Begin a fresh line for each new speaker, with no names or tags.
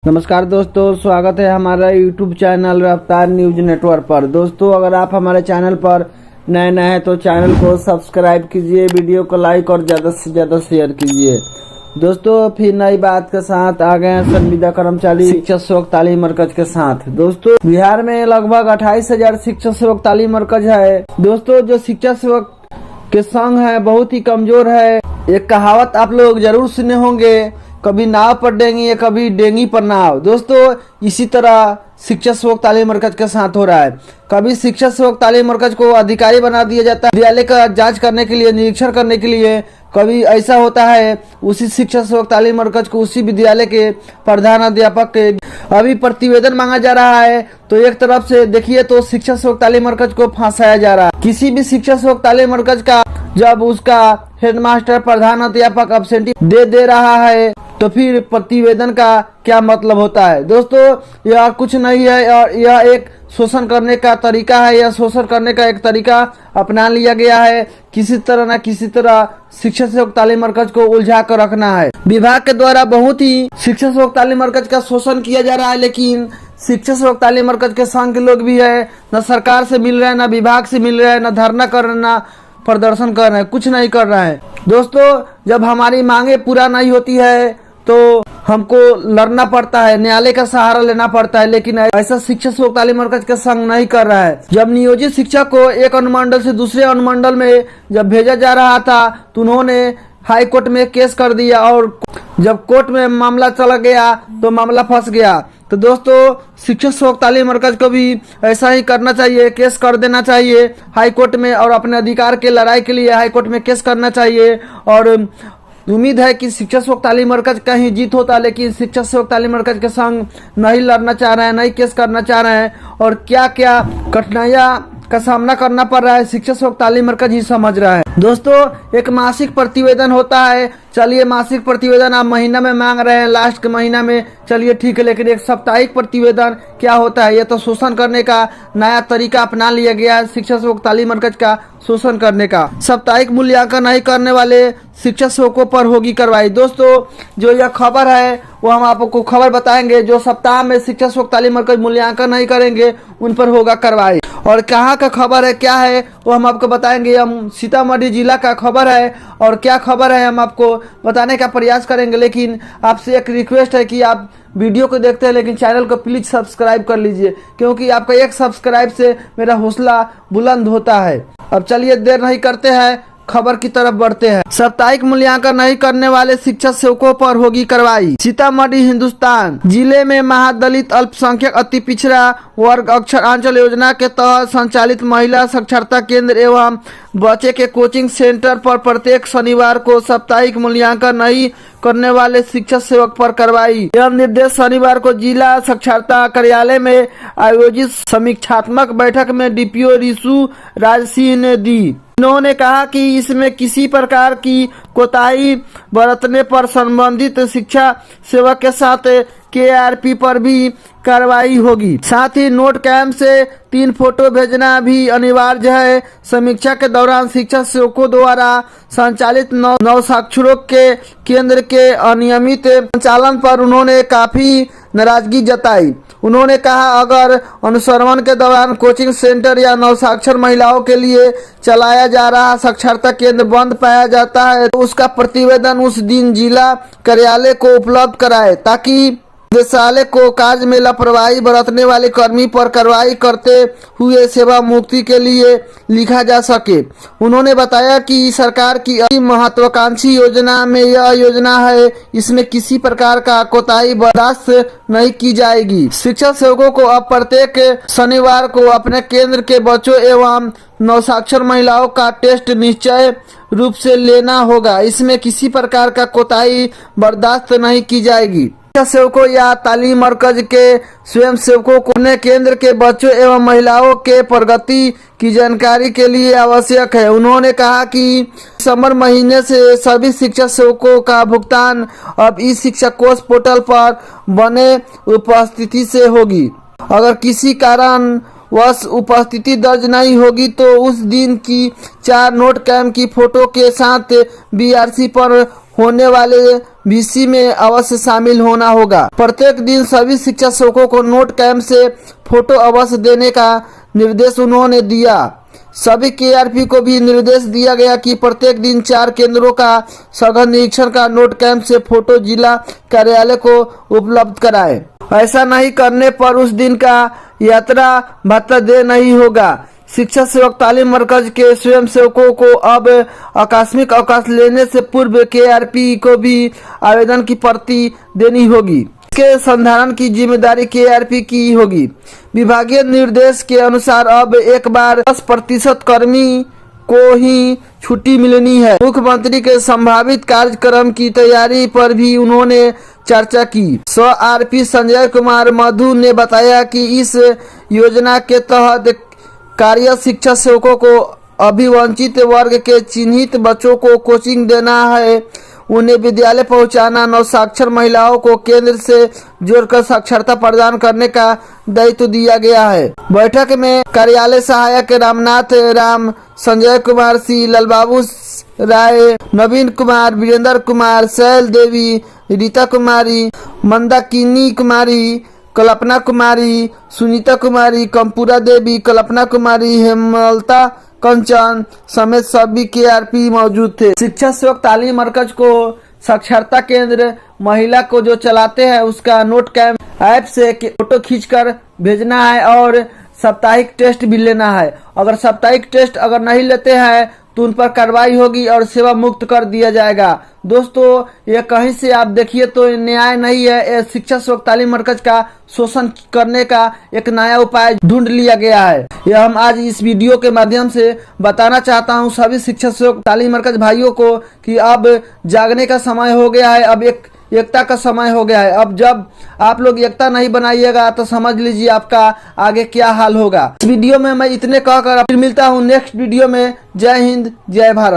नमस्कार दोस्तों, स्वागत है हमारा यूट्यूब चैनल रफ्तार न्यूज नेटवर्क पर। दोस्तों, अगर आप हमारे चैनल पर नए हैं तो चैनल को सब्सक्राइब कीजिए, वीडियो को लाइक और ज़्यादा से ज़्यादा शेयर कीजिए। दोस्तों, फिर नई बात के साथ आ गए हैं संविदा कर्मचारी शिक्षक सेवक तालीम मरकज के साथ। दोस्तों, बिहार में लगभग 28,000 शिक्षक सेवक तालीम मरकज है। दोस्तों, जो शिक्षक सेवक के संघ है बहुत ही कमजोर है। एक कहावत आप लोग जरूर सुने होंगे, कभी नाव पर डेंगी कभी डेंगी पर नाव। दोस्तों, इसी तरह शिक्षक सेवक तालीम मरकज के साथ हो रहा है। कभी शिक्षक सेवक तालीम मरकज को अधिकारी बना दिया जाता है विद्यालय का जांच करने के लिए, निरीक्षण करने के लिए। कभी ऐसा होता है उसी शिक्षक सेवक तालीम मरकज को उसी विद्यालय के प्रधान अध्यापक के अभी प्रतिवेदन मांगा जा रहा है। तो एक तरफ से देखिए तो शिक्षक सेवक तालीम मरकज को फंसाया जा रहा है। किसी भी शिक्षक सेवक तालीम मरकज का जब उसका हेडमास्टर प्रधान अध्यापक अब्सेंटी दे रहा है तो फिर प्रतिवेदन का क्या मतलब होता है। दोस्तों, यह कुछ नहीं है और यह एक शोषण करने का तरीका है। यह शोषण करने का एक तरीका अपना लिया गया है। किसी तरह न किसी तरह शिक्षक सेवक तालीम मरकज को उलझा कर रखना है। विभाग के द्वारा बहुत ही शिक्षक सेवक तालीम मरकज का शोषण किया जा रहा है, लेकिन शिक्षक सेवक तालीम मरकज के संघ के लोग भी है, न सरकार से मिल रहे हैं, न विभाग से मिल रहे हैं, न धरना कर रहे हैं, न प्रदर्शन कर रहे हैं, कुछ नहीं कर रहे हैं। दोस्तों, जब हमारी मांगे पूरा नहीं होती है तो हमको लड़ना पड़ता है, न्यायालय का सहारा लेना पड़ता है, लेकिन ऐसा शिक्षक सेवक तालीम मरकज का संघ नहीं कर रहा है। जब नियोजित शिक्षक को एक अनुमंडल से दूसरे अनुमंडल में जब भेजा जा रहा था तो उन्होंने हाई कोर्ट में केस कर दिया और जब कोर्ट में मामला चला गया तो मामला फंस गया। तो दोस्तों, शिक्षक सेवक तालीम मरकज को भी ऐसा ही करना चाहिए, केस कर देना चाहिए हाई कोर्ट में और अपने अधिकार के लड़ाई के लिए हाई कोर्ट में केस करना चाहिए। और उम्मीद है कि शिक्षक सेवक तालीम मरकज का ही जीत होता, लेकिन शिक्षक सेवक तालीम मरकज के संग नहीं लड़ना चाह रहे हैं, नहीं केस करना चाह रहे हैं और क्या क्या कठिनाइयाँ का सामना करना पड़ रहा है शिक्षक सेवक तालीम मरकज ही समझ रहा है। दोस्तों, एक मासिक प्रतिवेदन होता है। चलिए, मासिक प्रतिवेदन आप महीना में मांग रहे हैं, लास्ट के महीना में, चलिए ठीक है, लेकिन एक साप्ताहिक प्रतिवेदन क्या होता है? यह तो शोषण करने का नया तरीका अपना लिया गया है, शिक्षक सेवक तालीम मरकज का शोषण करने का। साप्ताहिक मूल्यांकन नहीं करने वाले शिक्षक सेवकों पर होगी कार्रवाई। दोस्तों, जो यह खबर है वो हम आपको खबर बताएंगे। जो सप्ताह में शिक्षक सेवक तालीम मरकज मूल्यांकन नहीं करेंगे उन पर होगा कार्रवाई। और कहाँ का खबर है, क्या है, वो हम आपको बताएंगे। हम सीतामढ़ी जिला का खबर है और क्या खबर है हम आपको बताने का प्रयास करेंगे। लेकिन आपसे एक रिक्वेस्ट है कि आप वीडियो को देखते हैं लेकिन चैनल को प्लीज सब्सक्राइब कर लीजिए, क्योंकि आपका एक सब्सक्राइब से मेरा हौसला बुलंद होता है। अब चलिए देर नहीं करते हैं, खबर की तरफ बढ़ते हैं। साप्ताहिक मूल्यांकन नहीं करने वाले शिक्षक सेवकों पर होगी कार्रवाई। सीतामढ़ी हिंदुस्तान जिले में महादलित अल्पसंख्यक अति पिछड़ा वर्ग अक्षर आंचल योजना के तहत संचालित महिला साक्षरता केंद्र एवं बच्चे के कोचिंग सेंटर पर प्रत्येक शनिवार को साप्ताहिक मूल्यांकन नहीं करने वाले शिक्षक सेवक पर कार्रवाई। यह निर्देश शनिवार को जिला साक्षरता कार्यालय में आयोजित समीक्षात्मक बैठक में डीपीओ रिशु राज सिंह ने दी। उन्होंने कहा कि इसमें किसी प्रकार की कोताही बरतने पर संबंधित शिक्षा सेवक के साथ KRP पर भी कार्रवाई होगी। साथ ही नोट कैंप से 3 फोटो भेजना भी अनिवार्य है। समीक्षा के दौरान शिक्षक सेवकों द्वारा संचालित नव साक्षरों के केंद्र के अनियमित संचालन पर उन्होंने काफी नाराजगी जताई। उन्होंने कहा, अगर अनुश्रवण के दौरान कोचिंग सेंटर या नवसाक्षर महिलाओं के लिए चलाया जा रहा साक्षरता केंद्र बंद पाया जाता है तो उसका प्रतिवेदन उस दिन जिला कार्यालय को उपलब्ध कराए, ताकि निदेशालय को कार्य में लापरवाही बरतने वाले कर्मी पर कार्रवाई करते हुए सेवा मुक्ति के लिए लिखा जा सके। उन्होंने बताया कि सरकार की अति महत्वाकांक्षी योजना में यह योजना है, इसमें किसी प्रकार का कोताही बर्दाश्त नहीं की जाएगी। शिक्षक सेवकों को अब प्रत्येक शनिवार को अपने केंद्र के बच्चों एवं नवसाक्षर महिलाओं का टेस्ट निश्चय रूप से लेना होगा। इसमें किसी प्रकार का कोताही बर्दाश्त नहीं की जाएगी। सेवकों या तालीम मरकज के स्वयं सेवकों को अपने केंद्र के बच्चों एवं महिलाओं के प्रगति की जानकारी के लिए आवश्यक है। उन्होंने कहा कि दिसंबर महीने से सभी शिक्षक सेवकों का भुगतान अब इस शिक्षा कोष पोर्टल पर बने उपस्थिति से होगी। अगर किसी कारण वश उपस्थिति दर्ज नहीं होगी तो उस दिन की 4 नोट कैंप की फोटो के साथ BRC पर होने वाले VC में अवश्य शामिल होना होगा। प्रत्येक दिन सभी शिक्षा सेवकों को नोट कैंप से फोटो अवश्य देने का निर्देश उन्होंने दिया। सभी KRP को भी निर्देश दिया गया कि प्रत्येक दिन 4 केंद्रों का सघन निरीक्षण का नोट कैंप से फोटो जिला कार्यालय को उपलब्ध कराए। ऐसा नहीं करने पर उस दिन का यात्रा भत्ता दे नहीं होगा। शिक्षा सेवक तालीम मरकज के स्वयं सेवकों को अब आकस्मिक अवकाश लेने से पूर्व KRP को भी आवेदन की प्रति देनी होगी। इसके संधारण की जिम्मेदारी KRP की होगी। विभागीय निर्देश के अनुसार अब एक बार 10% कर्मी को ही छुट्टी मिलनी है। मुख्यमंत्री के संभावित कार्यक्रम की तैयारी पर भी उन्होंने चर्चा की। RP संजय कुमार मधु ने बताया कि इस योजना के तहत कार्य शिक्षा सेवकों को अभिवंचित वर्ग के चिन्हित बच्चों को कोचिंग देना है, उन्हें विद्यालय पहुंचाना, नवसाक्षर महिलाओं को केंद्र से जोड़कर साक्षरता प्रदान करने का दायित्व दिया गया है। बैठक में कार्यालय सहायक रामनाथ राम, संजय कुमार सिंह, ललबाबू राय, नवीन कुमार, वीरेंद्र कुमार, शैल देवी, रीता कुमारी, मंदाकिनी कुमारी, कल्पना कुमारी, सुनीता कुमारी, कंपूरा देवी, कल्पना कुमारी, हेमलता कंचन समेत सभी KRP मौजूद थे। शिक्षा सेवक तालीम मरकज को साक्षरता केंद्र महिला को जो चलाते हैं उसका नोट कैंप ऐप से फोटो खींचकर भेजना है और साप्ताहिक टेस्ट भी लेना है। अगर साप्ताहिक टेस्ट अगर नहीं लेते हैं तो उन पर कार्रवाई होगी और सेवा मुक्त कर दिया जाएगा। दोस्तों, ये कहीं से आप देखिए तो न्याय नहीं है। ये शिक्षा सेवक तालीम मरकज का शोषण करने का एक नया उपाय ढूंढ लिया गया है। यह हम आज इस वीडियो के माध्यम से बताना चाहता हूं सभी शिक्षा सेवक तालीम मरकज भाइयों को कि अब जागने का समय हो गया है। अब एकता का समय हो गया है। अब जब आप लोग एकता नहीं बनाइएगा तो समझ लीजिए आपका आगे क्या हाल होगा। इस वीडियो में मैं इतने कहकर फिर मिलता हूँ नेक्स्ट वीडियो में। जय हिंद, जय भारत।